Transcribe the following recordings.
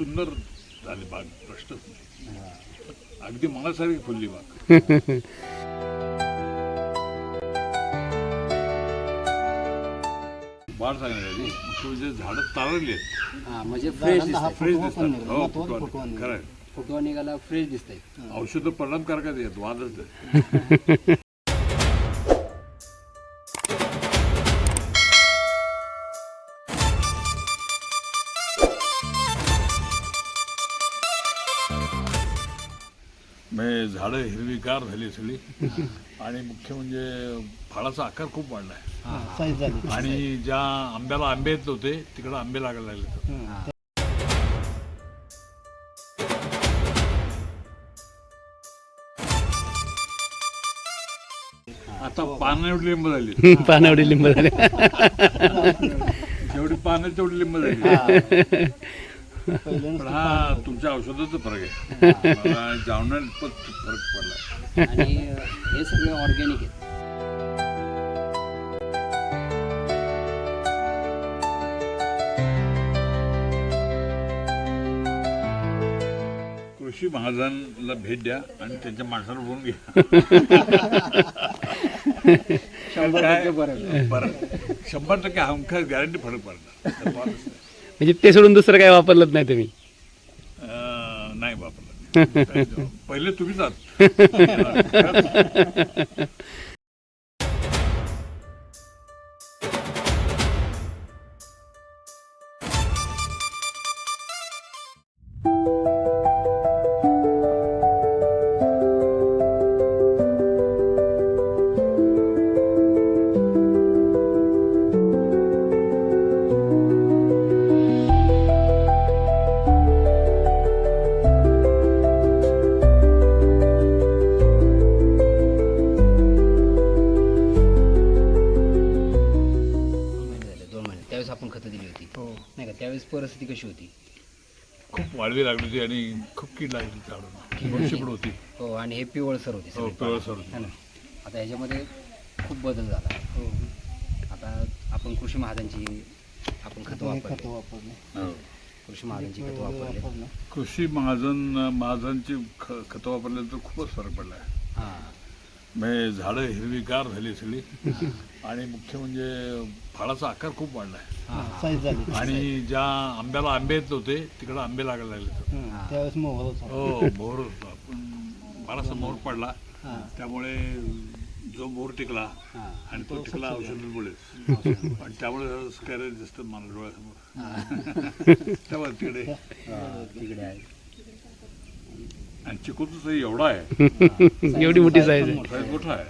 सुंदर झाली बाग, प्रश्नच नाही. अगदी मनासारखी फुलली बाग. वाढ चांगली झाली. म्हणजे झाडं तारवली आहेत, म्हणजे फ्रेश दिसतंय. फ्रेश दिसतात. हो, खरं आहे. फुटवा निघाला, फ्रेश दिसतंय. औषधं परिणामकारक आहेत, वादच आहे. म्हणजे झाडं हिरवीगार झाली सगळी आणि मुख्य म्हणजे फळाचा आकार खूप वाढला आहे. आणि ज्या आंब्याला आंबे येत नव्हते तिकडं आंबे लागायला लागले. आता पानाएवढी लिंब झाली. पानावडी लिंब झाले. जेवढी पानं तेवढी लिंब झाली. पण हा तुमच्या औषधाचा फरक आहे. मला जावण्यात पण फरक पडला. आणि हे सगळे ऑर्गॅनिक आहेत. कृषी महाजनला भेट द्या आणि त्यांच्या माणसाला बोलून घ्या. 100% बरं. बरं, 100% हमखास गॅरंटी फरक पडणार. म्हणजे ते सोडून दुसरं काय वापरलंच नाही तुम्ही? नाही वापरलं. पहिले तुम्हीच आहात. आपण खतं दिली होती नाही का, त्यावेळेस परिस्थिती कशी होती? खूप वाळवी लागली होती आणि खूप कीड लागली झाडांना. बुरशीपड होती. हो, आणि हे पिवळसर होती हो, सगळी पिवळसर पानं. होती. है ना? आता ह्याच्यामध्ये खूप बदल झाला. आता आपण कृषी महाजनची खतं वापरली. कृषी महाजनची खतं वापरली. कृषी महाजनची खतं वापरल्यानंतर खूपच फरक पडला आहे. म्हणजे झाडं हिरवीगार झाली सगळी आणि मुख्य म्हणजे फळाचा आकार खूप वाढला आहे. आणि ज्या आंब्याला आंबे येत नव्हते तिकडं आंबे लागायला लागले. त्यावेळेस हो, मोहर होता. पण बराचसा मोहर पडला, त्यामुळे जो मोहर टिकला आणि तो टिकला औषधामुळेच. आणि त्यामुळे स्कॅरेज दिसतं मला डोळ्यासमोर. त्यामुळे तिकडे आहे. आणि चिकूचा एवढा आहे, एवढी मोठी साईज आहे. साईज मोठा आहे.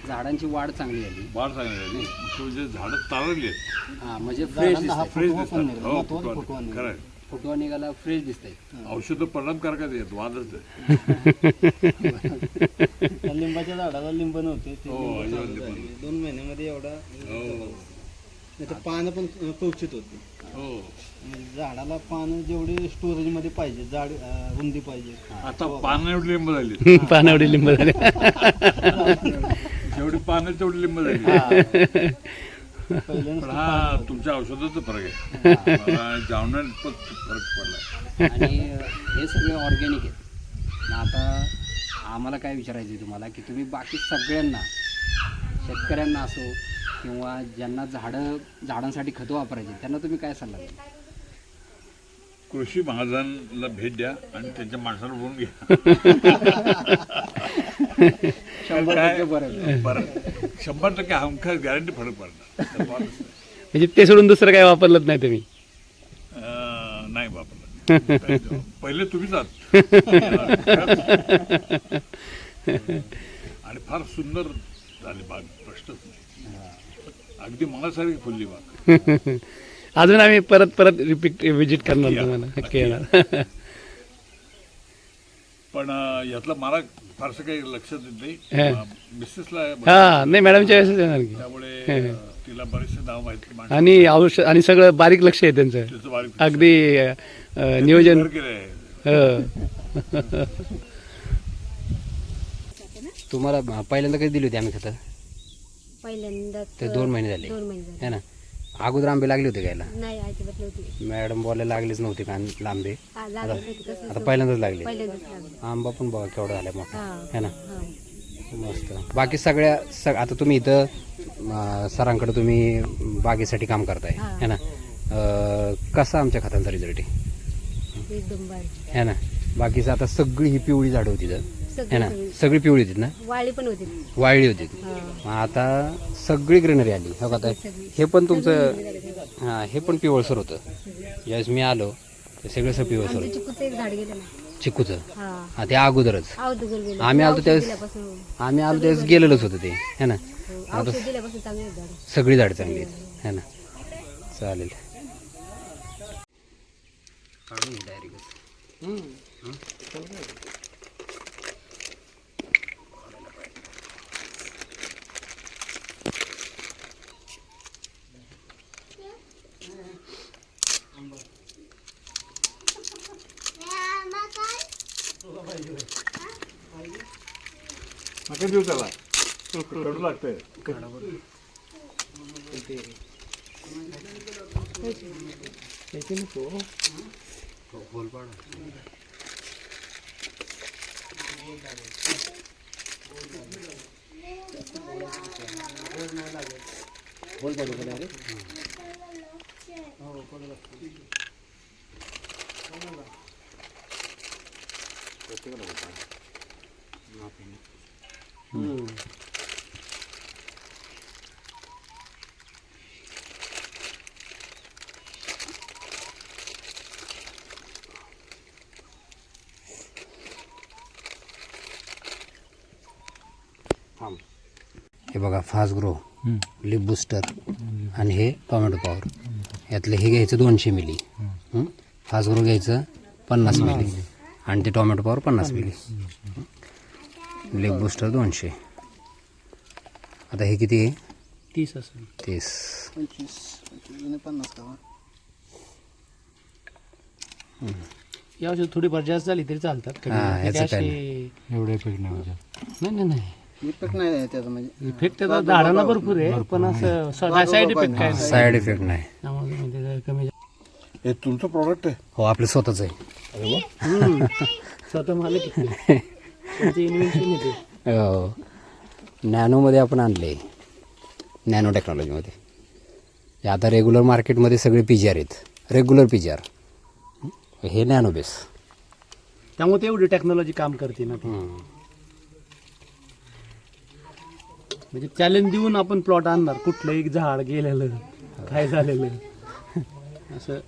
झाडांची वाढ चांगली झाली. वाढ चांगली झाली. म्हणजे झाडं तारवली आहेत, म्हणजे फ्रेश दिसतंय. फ्रेश दिसतात. हो, खरं आहे. फुटवा निघाला, फ्रेश दिसतंय. औषधं परिणामकारक आहेत, वादच आहे. लिंबाच्या झाडाला लिंब नव्हते ते हो, लिंब अजिबात चालू लिंब झाले. 2 महिन्यामध्ये एवढा हो, नाही तर पानं पण कवचित होती. हो. म्हणजे झाडाला पानं जेवढी स्टोरेज मध्ये पाहिजे, जाड रुंदी पाहिजे. आता पानाएवढी लिंब झाली. पानावडी लिंब झाले. जेवढी पानं तेवढी लिंब झाली. पहिल्या पण हा तुमच्या औषधाचा फरक आहे. मला जावण्यात पण फरक पडला. आणि हे सगळे ऑर्गॅनिक आहेत. मग आता आम्हाला काय विचारायचं आहे तुम्हाला, की तुम्ही बाकी सगळ्यांना, शेतकऱ्यांना असो किंवा ज्यांना झाडांसाठी खतं वापरायची, त्यांना तुम्ही काय सल्ला द्याल? कृषी महाजनला भेट द्या आणि त्यांच्या माणसाला बोलून घ्या. 100% बरं. बरं, 100% हमखास गॅरंटी फरक पडणार. म्हणजे ते सोडून दुसरं काय वापरलंच नाही तुम्ही? नाही वापरलं. पहिले तुम्हीच आहात. आणि फार सुंदर झाली बाग, प्रश्नच नाही. अगदी मनासारखी फुलली बाग. अजून आम्ही परत रिपीट विजिट करणार तुम्हाला, नक्की येणार. पण यातलं मला फारसं काही लक्षात येत नाही. मिसेसला हा, नाही मॅडमच्या वेळेस येणार की. त्यामुळे तिला बरेचसे नाव माहिती. आणि औषध आणि सगळं बारीक लक्ष आहे त्यांचं, त्याचं बारीक अगदी नियोजन. घर केलं आहे. तुम्हाला पहिल्यांदा कधी दिली होती आम्ही खतं? पहिल्यांदा ते 2 महिने झाले, 2 महिने झाले. है ना? अगोदर आंबे लागले होते घ्यायला? नाही अजिबात नव्हती. मॅडम बोलायला लागलेच नव्हते का लांबे? हा, लागत होती तसंच. आता पहिल्यांदाच लागले. पहिल्यांदाच लागलं. आंबा पण बघा केवढा झाला मोठा हा. है ना. हा. मस्त. बाकी आता तुम्ही इथं सरांकडे तुम्ही बागेसाठी काम करताय हा. है ना. कसा आमच्या खतांचा रिझल्ट आहे एकदम भारी. है ना. बाकीचं आता सगळी ही पिवळी झाडं होती तर है ना, सगळी सगळी पिवळी होती ना, वाळी पण होती. वाळली होती. हा. मग आता सगळी ग्रीनरी आली हो का. हे पण तुमचं हां हे पण पिवळसर होतं. ज्यावेळेस मी आलो ते सगळं असं पिवळसर आमचं होतं. चिकूचं एक झाड गेलं ना. चिकूचं हा. हा ते अगोदरच औषध गेलं. आम्ही आलतो त्यावेळेस दिल्यापासून आम्ही त्यावेळेस गेलेलंच होतं ते है ना. औषध दिल्यापासून चांगले आहेत झाडं. सगळी झाडं चांगली आहेत है ना. चालेल. नका देऊ त्याला, कडू लागतंय. हे बघा फास्ट ग्रो, लिप बुस्टर आणि हे टोमॅटो पॉवर. यातलं हे घ्यायचं 200 मिली. फास्ट ग्रो घ्यायचं 50 मिली आणि ते tomato power 50 milli. Lip booster 200. आता हे किती आहे? 30 असेल. 30. 25 का? या वर्षी थोडीफार जास्त झाली तरी चालतात. हा, याचं काय एवढे इफेक्ट नाही. इफेक्ट नाही आहे त्याचा म्हणजे. इफेक्ट त्याचा झाडांना भरपूर आहे पण असं साईड इफेक्ट काय नाही. साईड इफेक्ट नाही. त्यामुळे म्हणजे जरा कमी हे तुमचं प्रॉडक्ट आहे? हो आपलं स्वतःच आहे. स्वतः मला किती इन्व्हेन्शन येते. हो. नॅनोमध्ये आपण आणले, नॅनो टेक्नॉलॉजीमध्ये. हे आता रेग्युलर मार्केटमध्ये सगळे PGR आहेत, रेग्युलर PGR. हे नॅनो बेस. त्यामुळे ते एवढी टेक्नॉलॉजी काम करते ना ती. म्हणजे चॅलेंज देऊन आपण प्लॉट आणणार. कुठलं एक झाड गेलेलं काय झालेलं असं.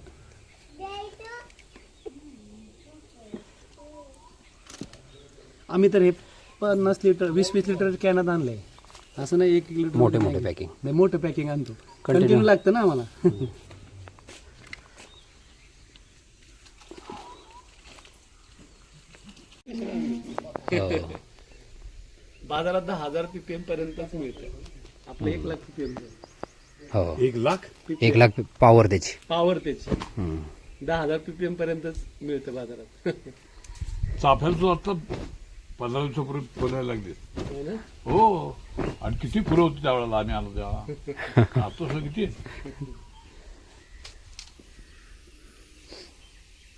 आम्ही तर हे 50 लिटर 20-20 लिटर कॅनात आणलंय. असं नाही 1-1 लिटर मोठे मोठे पॅकिंग. नाही मोठं पॅकिंग आणतो. कंटिन्यू लागतं ना आम्हाला. बाजारात 10,000 ppm पर्यंतच मिळतं. आपलं 1 लाख ppm हो 1 लाख 1 लाख पॉवर त्याची. पॉवर त्याची 10,000 ppm पर्यंतच मिळतं बाजारात. चाफ्याचं आता 15 दिवसापूर्वी फुलायला लागले. हो ना? हो. आणि किती फुलं होती त्यावेळेला आम्ही आलो तेव्हा. आता किती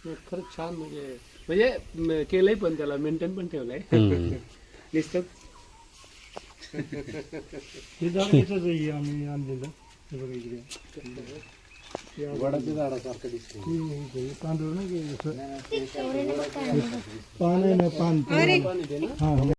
खरंच छान. म्हणजे केलंय पण त्याला मेंटेन पण ठेवलंय. नुसतं हे झाड आम्ही आणलेलं. वडाच्या झाडासारखं दिसतं. तांदूळ नाही पान आहे ना, पान.